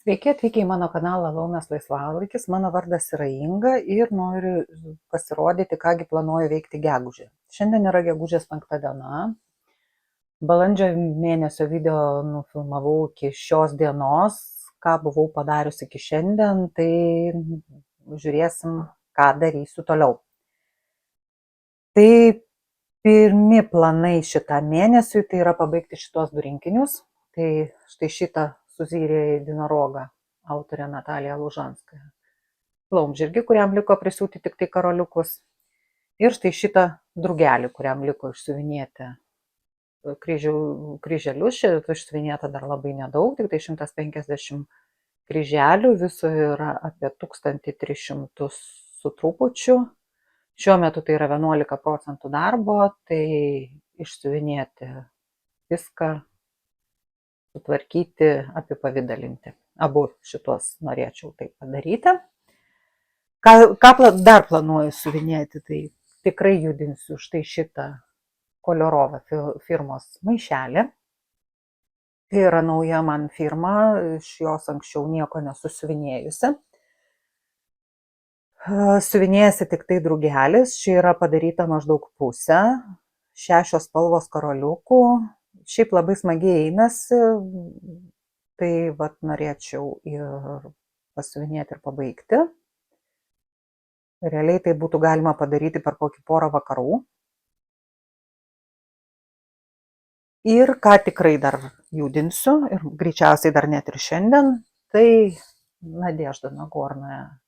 Sveiki atvykę į mano kanalą Laumės laisvalaikis. Mano vardas yra Inga ir noriu pasirodyti, kągi planuoju veikti gegužę. Šiandien yra gegužės 5 diena. Balandžio mėnesio video nufilmavau iki šios dienos. Ką buvau padariusi iki šiandien, tai žiūrėsim, ką darysiu toliau. Tai pirmi planai šitam mėnesiui tai yra pabaigti šitos 2 rinkinius. Tai štai šitą Suzyrė jedinoroga, autorė Natalija Lužanskaja. Laumžirgį, kuriam liko prisiūti tik tai karoliukus. Ir štai šitą drugelį, kuriam liko išsiuvinėti kryželius. Šitą išsiuvinėta dar labai nedaug, tik tai 150 kryželių, viso yra apie 1300 su trupučiu. Šiuo metu tai yra 11% darbo, tai išsiuvinėti viską, sutvarkyti, apipavidalinti. Abu šitos norėčiau taip padaryti. Ką dar planuoju siuvinėti, tai tikrai judinsiu štai šitą Koliorovą firmos maišelį. Tai yra nauja man firma, iš jos anksčiau nieko nesusiuvinėjusi. Siuvinėjasi tik tai drugelis, čia yra padaryta maždaug pusę, 6 spalvos karoliukų. Šiaip labai smagiai einasi, tai vat norėčiau ir pasiuvinėti ir pabaigti. Realiai tai būtų galima padaryti per kokį porą vakarų. Ir ką tikrai dar judinsiu, ir greičiausiai dar net ir šiandien, tai Nadežda Nagornaja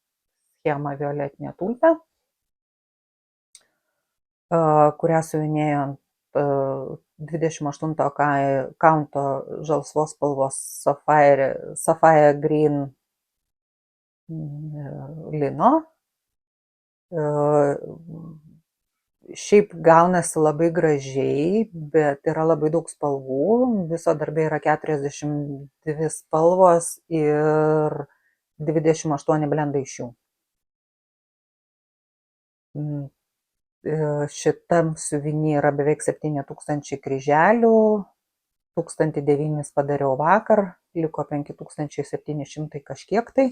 schema violetinė tulpė, kurią siuvinėjo ant 28 kaunto žalsvos spalvos Sapphire Green lino. Šiaip gaunasi labai gražiai, bet yra labai daug spalvų. Viso darbė yra 42 spalvos ir 28 blendai iš jų. Šitam siuvinį yra beveik 7000 kryželių, 1009 padariau vakar, liko 5700 kažkiek tai.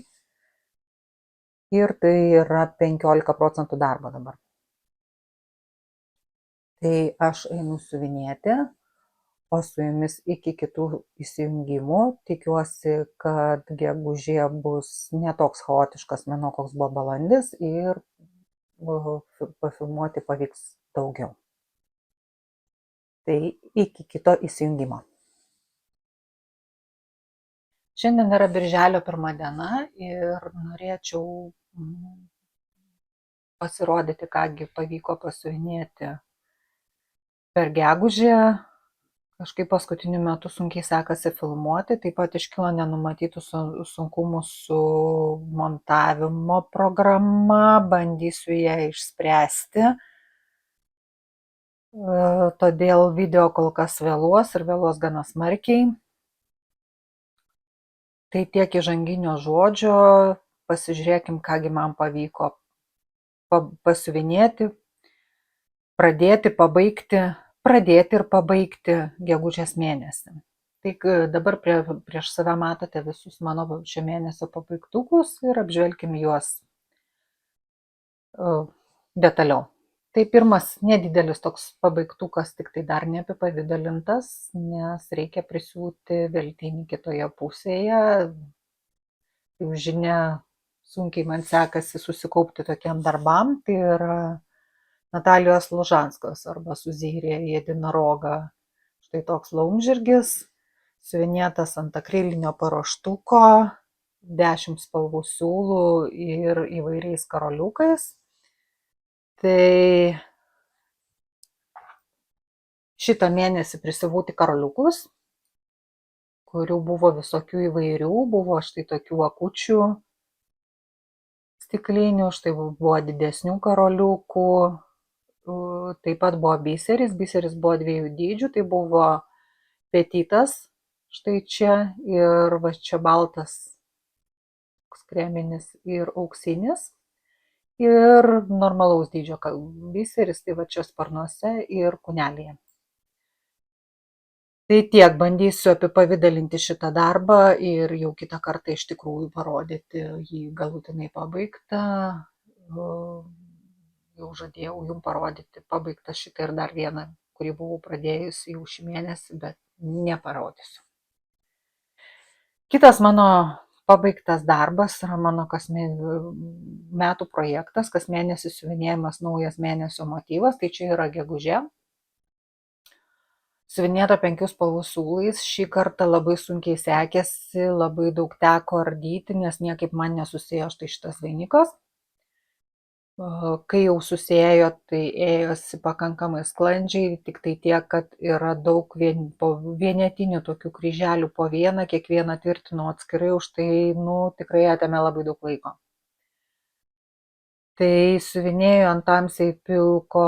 Ir tai yra 15% darbo dabar. Tai aš einu siuvinėti, o su jumis iki kitų įsijungimų. Tikiuosi, kad gegužė bus netoks chaotiškas mėnuo, koks buvo balandis, ir pafilmuoti pavyks daugiau. Tai iki kito įsijungimo. Šiandien yra birželio 1 diena ir norėčiau pasirodyti, kągi pavyko pasiuvinėti per gegužę. Kažkaip paskutiniu metu sunkiai sekasi filmuoti, taip pat iškilo nenumatytų sunkumų su montavimo programa, bandysiu ją išspręsti. Todėl video kol kas vėluos ir vėluos gana smarkiai. Tai tiek įžanginio žodžio, pasižiūrėkim, kągi man pavyko pasiuvinėti, pradėti ir pabaigti gegužės mėnesį. Tai dabar prieš save matote visus mano šio mėnesio pabaigtukus ir apžvelkim juos detaliau. Tai pirmas nedidelis toks pabaigtukas, tik tai dar neapipavidalintas, nes reikia prisiūti veltinį kitoje pusėje. Jau žinia, sunkiai man sekasi susikaupti tokiam darbam, tai yra Natalijos Lužanskos arba Suzyrė jedinoroga. Štai toks laumžirgis, siuvinėtas ant akrilinio paruoštuko, 10 spalvų siūlų ir įvairiais karoliukais. Tai šitą mėnesį prisiuvau tik karoliukus, kurių buvo visokių įvairių, buvo štai tokių akučių stiklinių, štai buvo didesnių karoliukų, taip pat buvo biseris buvo 2 dydžių, tai buvo petitas, štai čia, ir va čia baltas, kreminis ir auksinis. Ir normalaus dydžio biseris, tai va čia sparnuose ir kūnelėje. Tai tiek, bandysiu apipavidalinti šitą darbą ir jau kitą kartą iš tikrųjų parodyti jį galutinai pabaigtą. Jau žadėjau jums parodyti pabaigtą šitą ir dar vieną, kurį buvau pradėjusi jau šį mėnesį, bet neparodysiu. Kitas mano pabaigtas darbas yra mano metų projektas, kas mėnesį siuvinėjamas naujas mėnesio motyvas, tai čia yra gegužė. Siuvinėta 5 spalvų siūlais, šį kartą labai sunkiai sekėsi, labai daug teko ardyti, nes niekaip man nesusėjo štai šitas vainikas. Kai jau susėjo, tai ėjosi pakankamai sklandžiai, tik tai tiek, kad yra daug vienetinių tokių kryželių po vieną, kiekvieną tvirtinau atskirai, už tai tikrai atėmė labai daug laiko. Tai siuvinėjau ant tamsiai pilko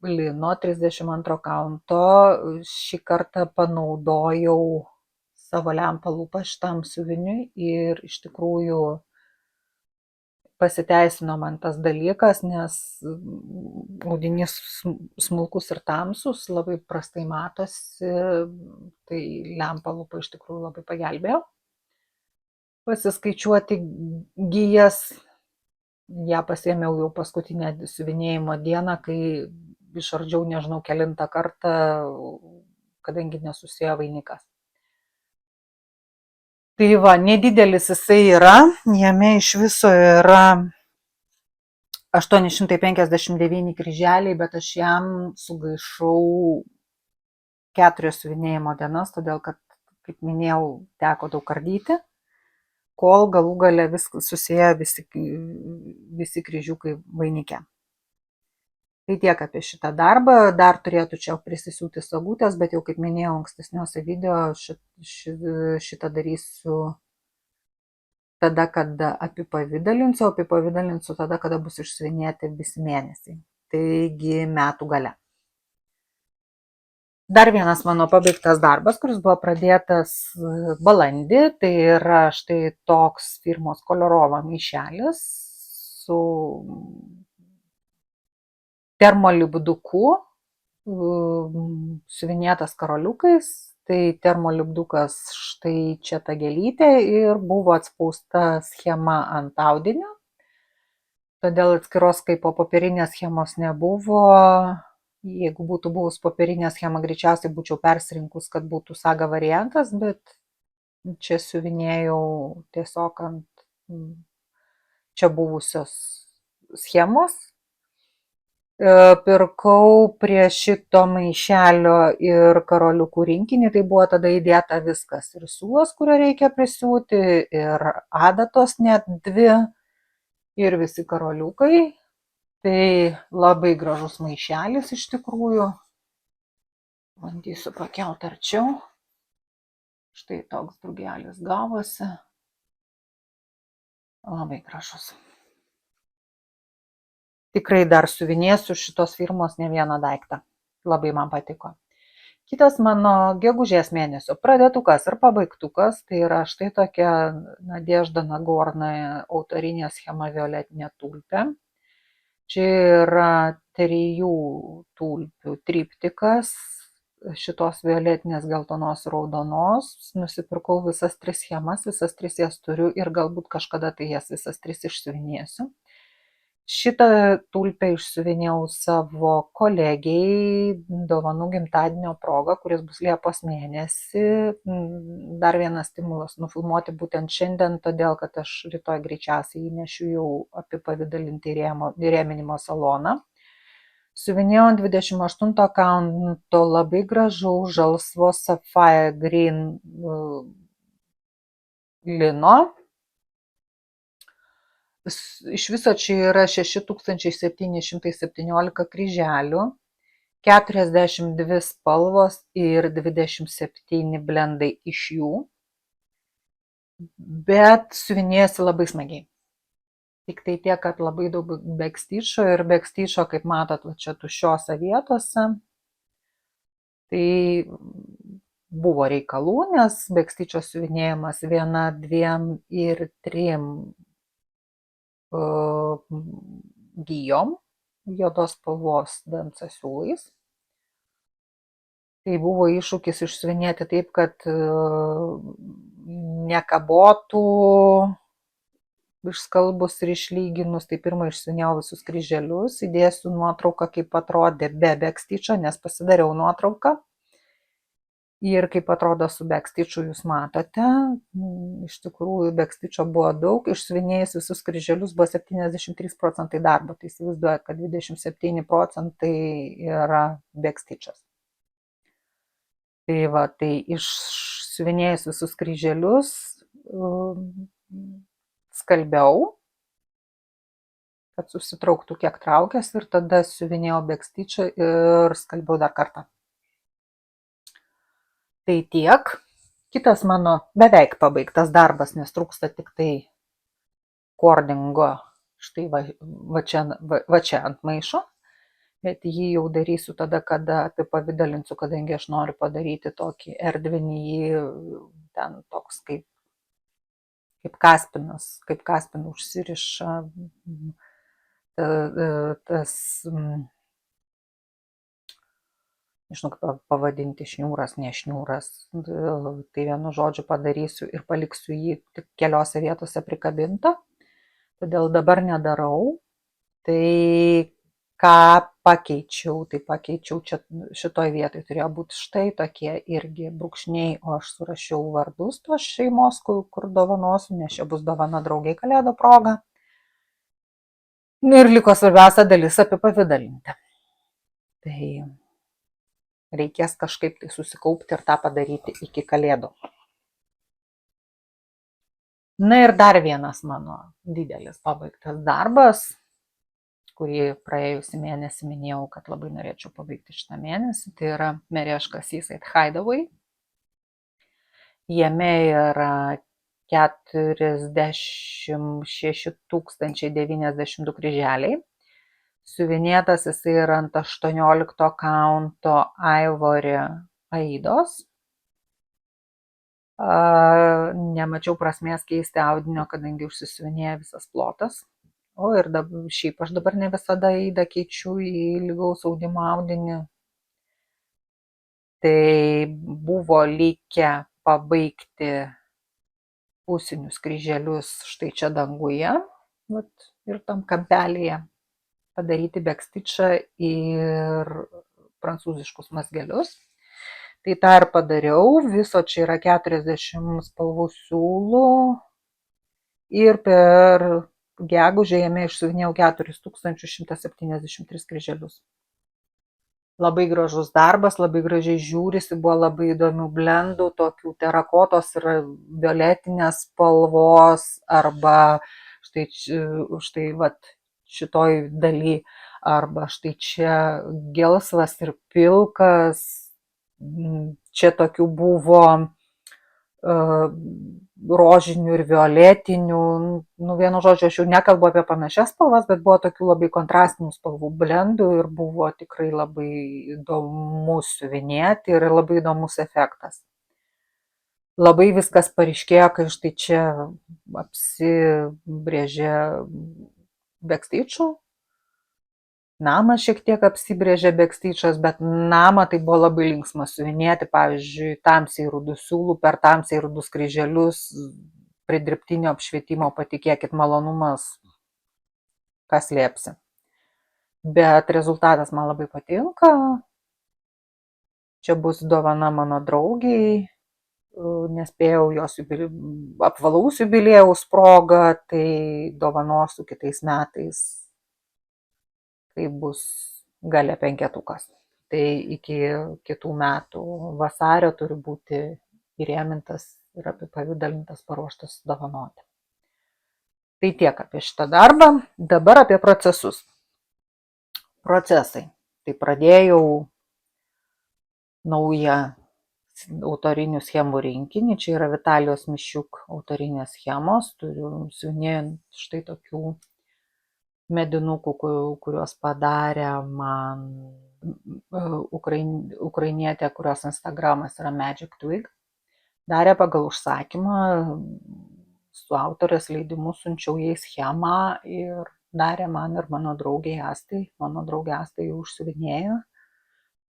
lino 32 kaunto, šį kartą panaudojau savo lempą lūpą šitam siuviniui ir iš tikrųjų pasiteisino man tas dalykas, nes audinys smulkus ir tamsus, labai prastai matosi, tai lempa lūpa iš tikrųjų labai pagelbėjo. Pasiskaičiuoti gijas, ją pasiėmiau jau paskutinę siuvinėjimo dieną, kai išardžiau nežinau kelintą kartą, kadangi nesusėjo vainikas. Tai va, nedidelis jisai yra, jame iš viso yra 859 kryželiai, bet aš jam sugaišau 4 siuvinėjimo dienas, todėl kad, kaip minėjau, teko daug ardyti, kol galų gale viskas susėjo visi kryžiukai vainike. Tai tiek apie šitą darbą, dar turėtų čia prisisiūti sagutės, bet jau kaip minėjau ankstesniuose video, šitą darysiu tada, kada apipavidalinsiu, apipavidalinsiu tada, kada bus išsiuvinėti visi mėnesiai. Taigi metų gale. Dar vienas mano pabaigtas darbas, kuris buvo pradėtas balandį, tai yra štai toks firmos Kolorova maišelis su termolipduku, siuvinėtas karoliukais. Tai termolipdukas štai čia ta gėlytė ir buvo atspausta schema ant audinio. Todėl atskiros kaip popierinės schemos nebuvo. Jeigu būtų buvus popierinė schema, greičiausiai būčiau persirinkus, kad būtų saga variantas, bet čia siuvinėjau tiesiog ant čia buvusios schemos. Pirkau prie šito maišelio ir karoliukų rinkinį, tai buvo tada įdėta viskas. Ir siūlas, kurio reikia prisiūti, ir adatos net 2, ir visi karoliukai. Tai labai gražus maišelis iš tikrųjų. Bandysiu pakelt arčiau. Štai toks drugelis gavosi. Labai gražus. Tikrai dar siuvinėsiu šitos firmos ne vieną daiktą. Labai man patiko. Kitas mano gegužės mėnesio pradėtukas ir pabaigtukas, tai yra štai tokia Nadežda Nagornaja autorinė schema violetinė tulpė. Čia yra 3 tulpių triptikas, šitos violetinės, geltonos, raudonos. Nusipirkau visas 3 schemas, visas 3 jas turiu ir galbūt kažkada tai jas visas 3 išsiuvinėsiu. Šitą tulpę išsiuvinėjau savo kolegijai dovanų gimtadienio proga, kuris bus Liepos mėnesį. Dar vienas stimulas nufilmuoti būtent šiandien, todėl kad aš rytoj greičiausiai įnešiu jau apipavidalinti į rėminimo saloną. Siuvinėjau ant 28 kaunto labai gražau žalsvo Sapphire Green lino. Iš viso čia yra 6717 kryželių, 42 spalvos ir 27 blendai iš jų, bet siuvinėjasi labai smagiai. Tik tai tiek, kad labai daug bekstyčio ir bekstyčio, kaip matot, va čia tuščiose vietose. Tai buvo reikalų, nes bekstyčio siuvinėjimas 1, 2 ir 3 gijom, juodos spalvos danca siūlais. Tai buvo iššūkis išsiuvinėti taip, kad nekabotų išskalbus ir išlyginus. Tai pirmą išsiuvinėjau visus kryželius, įdėsiu nuotrauką, kaip atrodė be backstitcho, nes pasidariau nuotrauką. Ir kaip atrodo su backstitchu, jūs matote, iš tikrųjų backstitcho buvo daug, išsiuvinėjus visus kryželius buvo 73% darbo, tai įsivaizduojat, kad 27% yra backstitchas. Tai va, tai išsiuvinėjus visus kryželius, skalbiau, kad susitrauktų kiek traukės, ir tada siuvinėjau backstitchą ir skalbiau dar kartą. Tai tiek. Kitas mano beveik pabaigtas darbas, nes trūksta tik tai kordingo, štai va čia ant maišo, bet jį jau darysiu tada, kada apipavidalinsiu, kadangi aš noriu padaryti tokį erdvinį, ten toks kaip kaspinų užsiriša tas, nežinau kaip pavadinti, šniūras, ne šniūras, tai vienu žodžiu padarysiu ir paliksiu jį tik keliose vietose prikabintą, todėl dabar nedarau. Tai ką pakeičiau, čia šitoj vietoj turėjo būti štai tokie irgi brūkšniai, o aš surašiau vardus tos šeimos, kur dovanosiu, nes čia bus dovana draugiai Kalėdų proga. Ir liko svarbiausia dalis apipavidalinti. Tai reikės kažkaip tai susikaupti ir tą padaryti iki Kalėdų. Na ir dar vienas mano didelis pabaigtas darbas, kurį praėjusį mėnesį minėjau, kad labai norėčiau pabaigti šitą mėnesį, tai yra Mereška Seaside Hideaway. Jame yra 46 092 kryželiai. Siuvinėtas jisai yra ant 18 kaunto Ivory aidos. Nemačiau prasmės keisti audinio, kadangi užsisiuvinėja visas plotas. O ir šiaip aš dabar ne visada aidą keičiu į lygaus audimo audinį. Tai buvo likę pabaigti pusinius kryželius štai čia danguje, ir tam kampelyje padaryti backstitchą ir prancūziškus mazgelius. Tai tą ir padariau, viso čia yra 40 spalvų siūlų ir per gegužę jame išsiuvinėjau 4173 kryželius. Labai gražus darbas, labai gražiai žiūrisi, buvo labai įdomių blendų, tokių terakotos ir violetinės spalvos, arba štai vat šitoj daly, arba štai čia gelsvas ir pilkas, čia tokių buvo rožinių ir violetinių, vienu žodžiu, aš jau nekalbu apie panašias spalvas, bet buvo tokių labai kontrastinių spalvų blendų ir buvo tikrai labai įdomu siuvinėti ir labai įdomus efektas. Labai viskas paryškėjo, kai štai čia apsibrėžė backstitchų. Namą šiek tiek apsibrėžė backstitchas, bet namą tai buvo labai linksma siuvinėti, pavyzdžiui, tamsiai rudų siūlų per tamsiai rudus kryželius, prie dirbtinio apšvietimo, patikėkit, malonumas, kas liepsi. Bet rezultatas man labai patinka. Čia bus dovana mano draugiai, nespėjau jos apvalaus jubiliejaus proga, tai dovanosiu kitais metais, kai bus gale 5-tukas. Tai iki kitų metų vasario turi būti įrėmintas ir apipavidalintas, paruoštas dovanoti. Tai tiek apie šitą darbą. Dabar apie procesus. Procesai. Tai pradėjau naują autorinių schemų rinkinį. Čia yra Vitalijos Miščiuk autorinės schemos. Turiu siuvinėjant štai tokių medinukų, kuriuos padarė man ukrainietė, kurios Instagramas yra Magic Twig. Darė pagal užsakymą, su autorės leidimu siunčiau jai schemą ir darė man ir mano draugiai Astai. Mano draugė Asta jau užsiuvinėjo.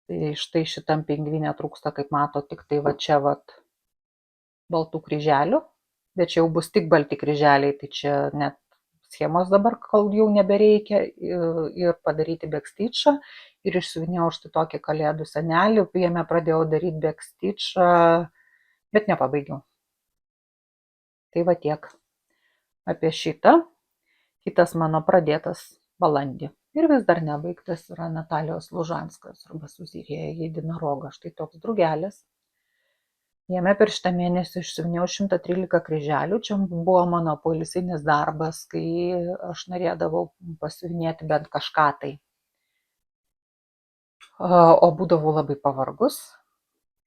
Tai štai šitam pingvinė trūksta, kaip mato, tik tai va čia vat baltų kryželių, bet čia jau bus tik balti kryželiai, tai čia net schemos dabar, kol jau nebereikia, ir padaryti backstitchą. Ir išsiuvinėjau štai tokį kalėdų senelį, jame pradėjau daryti backstitchą, bet nepabaigiau. Tai va tiek apie šitą. Kitas mano pradėtas balandį ir vis dar nebaigtas yra Natalijos Lužanskas arba Suzyrėja Jedinoroga. Štai toks drugelis. Jame per šitą mėnesį išsiuvinėjau 113 kryželių. Čia buvo mano poilsinis darbas, kai aš norėdavau pasiuvinėti bent kažką tai. O būdavau labai pavargus.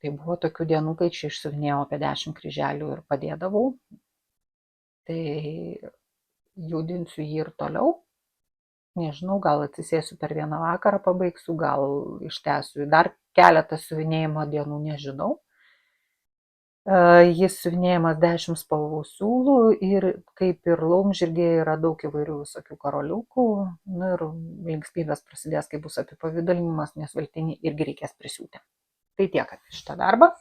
Tai buvo tokių dienų, kai čia išsiuvinėjau apie 10 kryželių ir padėdavau. Tai judinsiu jį ir toliau. Nežinau, gal atsisėsiu per vieną vakarą, pabaigsiu, gal ištęsiu dar keletą siuvinėjimo dienų, nežinau. Jis siuvinėjimas 10 spalvų siūlų ir kaip ir laumžirgėje yra daug įvairių visokių karoliukų. Nu ir linksmybės prasidės, kai bus apipavidalinimas, nes veltinį irgi reikės prisiūti. Tai tiek apie šitą darbą.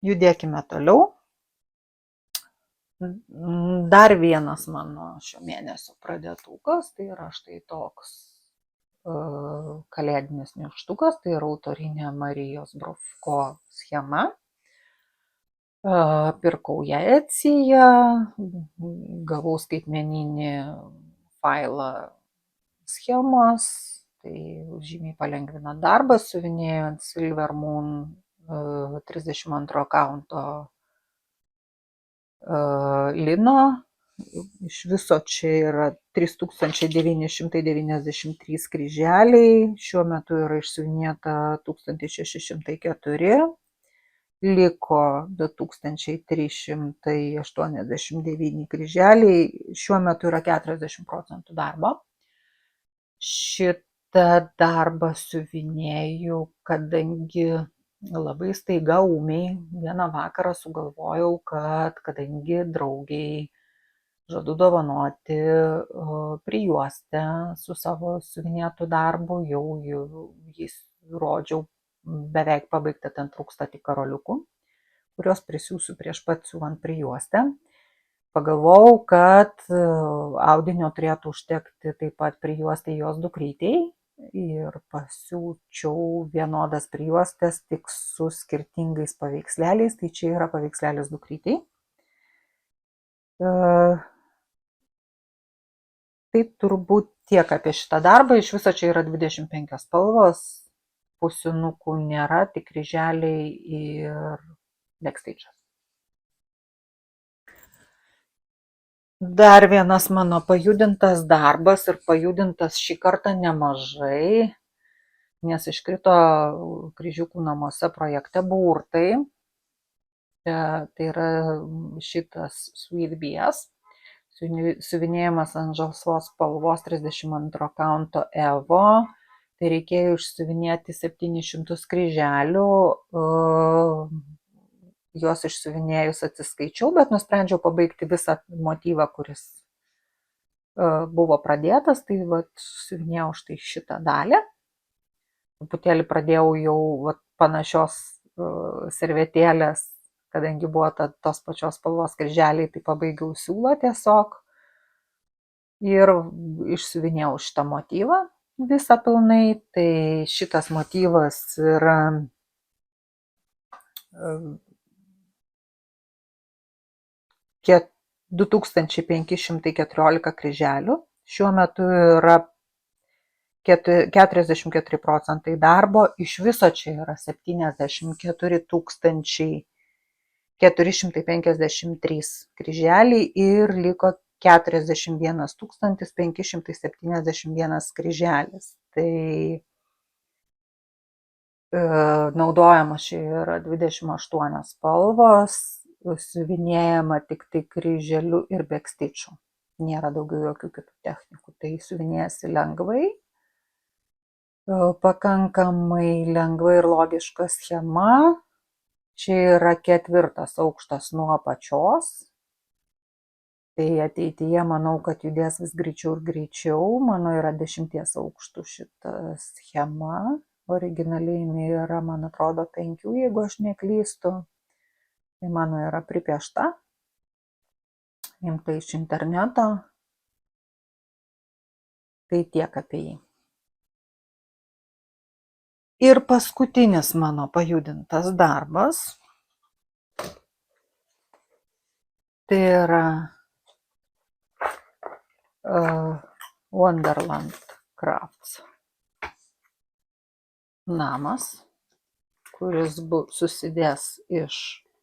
Judėkime toliau. Dar vienas mano šio mėnesio pradėtukas, tai yra štai toks kalėdinis nykštukas, tai yra autorinė Marijos Brovko schema. Pirkau ją Etsyje, gavau skaitmeninį failą schemos, tai žymiai palengvina darbą, siuvinėjau ant Silver Moon 32 kaunto lino. Iš viso čia yra 3993 kryželiai, šiuo metu yra išsiuvinėta 1604, liko 2389 kryželiai, šiuo metu yra 40% darbo. Šitą darbą siuvinėjau, kadangi labai staiga ūmiai vieną vakarą sugalvojau, kad kadangi draugiai žadu dovanoti prijuostę su savo siuvinėtu darbu, jau jais rodžiau beveik pabaigta, ten trūksta tik karoliukų, kurios prisiūsiu prieš pat siūlant prijuostę. Pagalvojau, kad audinio turėtų užtekti taip pat prijuostė jos dukrytei ir pasiūčiau vienodas prijuostės tik su skirtingais paveiksleliais, tai čia yra paveikslelis dukrytei. Tai turbūt tiek apie šitą darbą, iš viso čia yra 25 spalvos, pusinukų nėra, tik kryželiai ir backstage'as. Dar vienas mano pajudintas darbas ir pajudintas šį kartą nemažai, nes iškrito Kryžiukų namuose projekte burtai. Tai yra šitas Sweet Bees, siuvinėjimas ant žalsvos spalvos 32 kaunto Evo. Tai reikėjo išsiuvinėti 700 kryželių. Juos išsiuvinėjus atsiskaičiau, bet nusprendžiau pabaigti visą motyvą, kuris buvo pradėtas, tai vat siuvinėjau štai šitą dalį. Truputėlį pradėjau jau panašios servetėlės, kadangi buvo tos pačios spalvos kryželiai, tai pabaigiau siūlą tiesiog ir išsiuvinėjau šitą motyvą visą pilnai. Tai šitas motyvas yra 2514 kryželių. Šiuo metu yra 44 procentai darbo, iš viso čia yra 74 453 kryželiai ir liko 41 571 kryželis. Tai naudojama čia yra 28 spalvos, siuvinėjama tik tai kryželiu ir backstitchu. Nėra daugiau jokių kitų technikų. Tai siuvinėjasi lengvai, pakankamai lengva ir logiška schema. Čia yra 4 aukštas nuo apačios. Tai ateityje manau, kad judės vis greičiau ir greičiau. Mano yra 10 aukštų šita schema. originaliai jinai yra, man atrodo, 5, jeigu aš neklystu. Tai mano yra pripiešta, imta iš interneto. Tai tiek apie jį. Ir paskutinis mano pajudintas darbas. Tai yra Wonderland Crafts namas, kuris susidės iš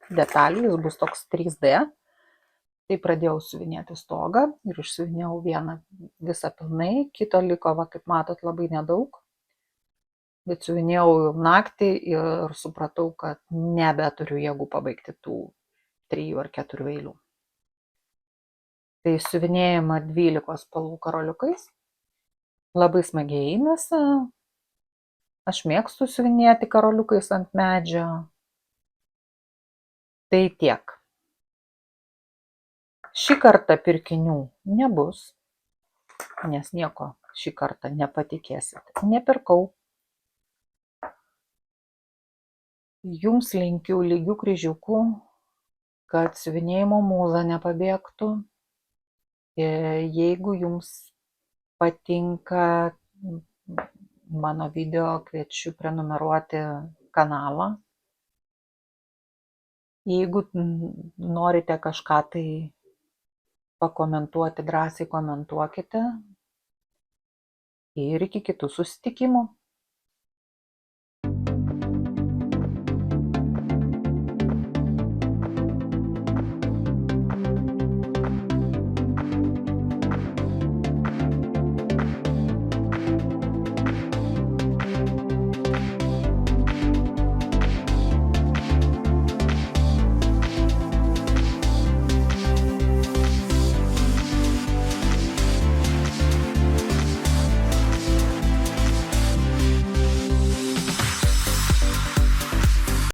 detalių, jis bus toks 3D. Tai pradėjau siuvinėti stogą ir išsiuvinėjau vieną visą pilnai, kito liko, va, kaip matot, labai nedaug. Bet siuvinėjau naktį ir supratau, kad nebeturiu jėgų pabaigti tų 3 ar 4 eilių. Tai siuvinėjama 12 spalvų karoliukais. Labai smagiai einasi. Aš mėgstu siuvinėti karoliukais ant medžio. Tai tiek. Šį kartą pirkinių nebus, nes nieko šį kartą nepatikėsit. Nepirkau. Jums linkiu lygių kryžiukų, kad siuvinėjimo mūza nepabėgtų. Jeigu jums patinka mano video, kviečiu prenumeruoti kanalą. Jeigu norite kažką tai pakomentuoti, drąsiai komentuokite. Ir iki kitų susitikimų.